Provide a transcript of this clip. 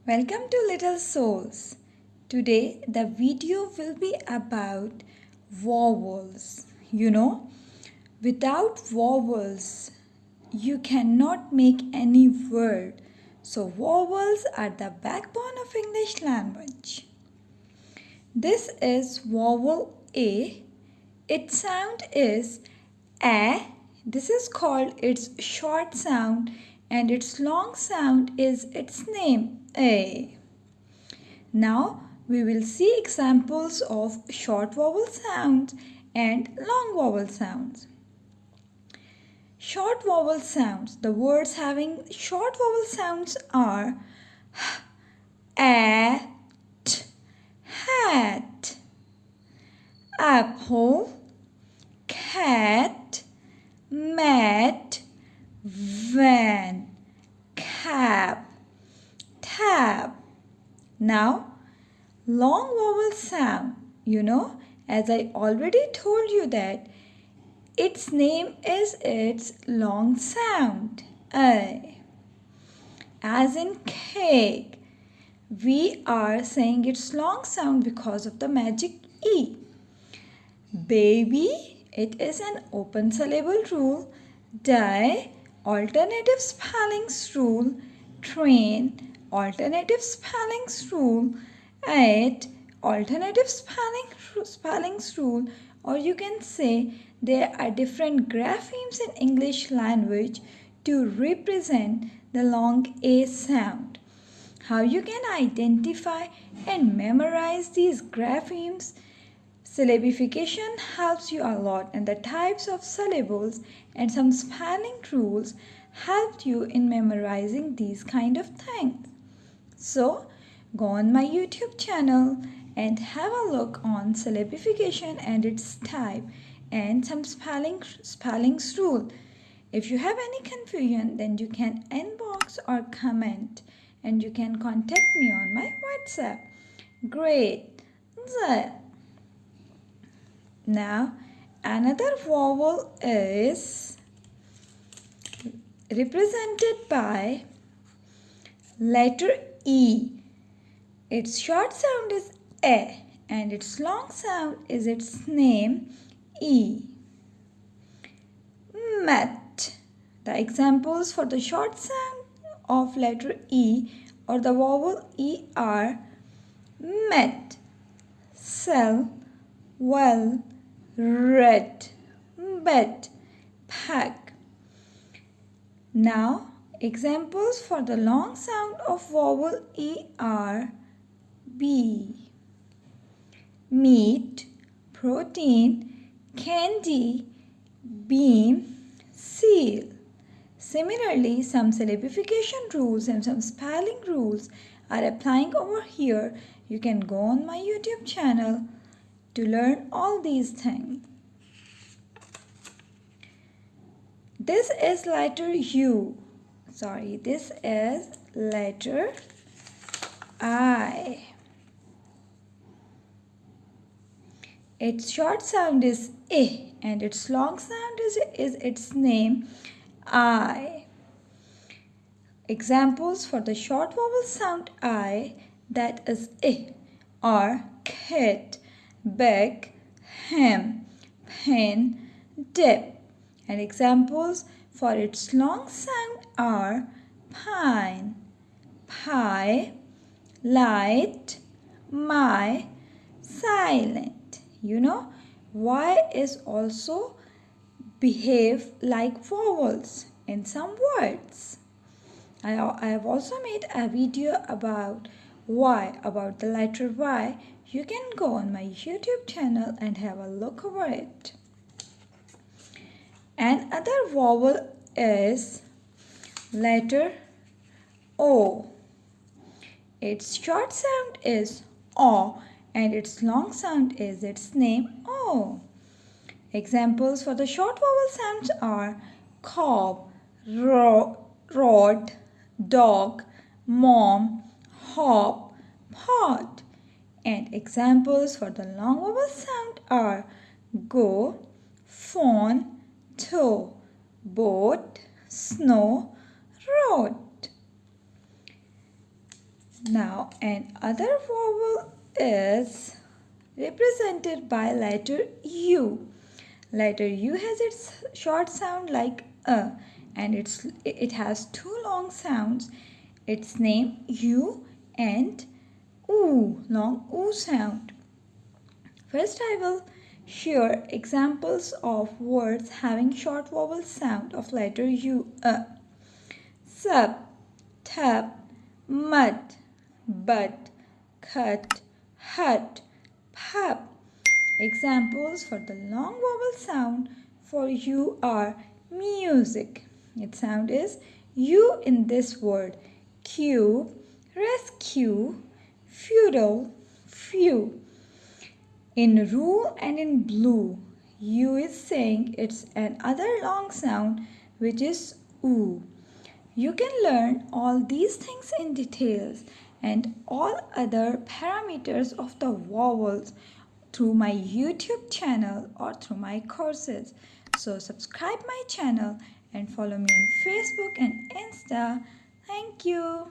Welcome to Little Souls. Today the video will be about vowels. Without vowels you cannot make any word. So vowels are the backbone of English language. This is vowel A. Its sound is A. This is called its short sound and its long sound is its name A. Now we will see examples of short vowel sounds and long vowel sounds. Short vowel sounds. The words having short vowel sounds are at, hat, apple, cat, mat, van, cap, tab. Now, long vowel sound, as I already told you that its name is its long sound, A. As in cake, we are saying its long sound because of the magic E. Baby, it is an open syllable rule. Die, alternative spellings rule. Train, alternative spellings rule. Eight, alternative spellings rule. Or you can say there are different graphemes in English language to represent the long A sound. How you can identify and memorize these graphemes? Syllabification helps you a lot, and the types of syllables and some spelling rules helped you in memorizing these kind of things. So, go on my YouTube channel and have a look on syllabification and its type and some spellings rule. If you have any confusion, then you can inbox or comment and you can contact me on my WhatsApp. Great. Now, another vowel is represented by letter E. Its short sound is A and its long sound is its name E. Met. The examples for the short sound of letter E or the vowel E are met, sell, well, red, bed, pack. Now, examples for the long sound of vowel E are B, meat, protein, candy, beam, seal. Similarly, some syllabification rules and some spelling rules are applying over here. You can go on my YouTube channel to learn all these things. This is letter U. This is letter I. Its short sound is I and its long sound is its name I. Examples for the short vowel sound I, that is I, are kid, bag, ham, pen, dip. And examples for its long sound are pine, pie, light, my, silent. Y is also behave like vowels in some words. I have also made a video about Y, about the letter Y. You can go on my YouTube channel and have a look over it. Another vowel is letter O. Its short sound is O and its long sound is its name O. Examples for the short vowel sounds are cob, rod, dog, mom, hop, pot. And examples for the long vowel sound are go, phone, toe, boat, snow, road. Now another vowel is represented by letter U. Letter U has its short sound like a, and it has two long sounds. Its name U and oo, long oo sound. First I will share examples of words having short vowel sound of letter U. Sub, tub, mud, but, cut, hut, pub. Examples for the long vowel sound for U are music. Its sound is U in this word. Cube, rescue, feudal, few. In rule and in blue, U is saying it's another long sound which is oo. You can learn all these things in details and all other parameters of the vowels through my YouTube channel or through my courses. So subscribe my channel and follow me on Facebook and Insta. Thank you.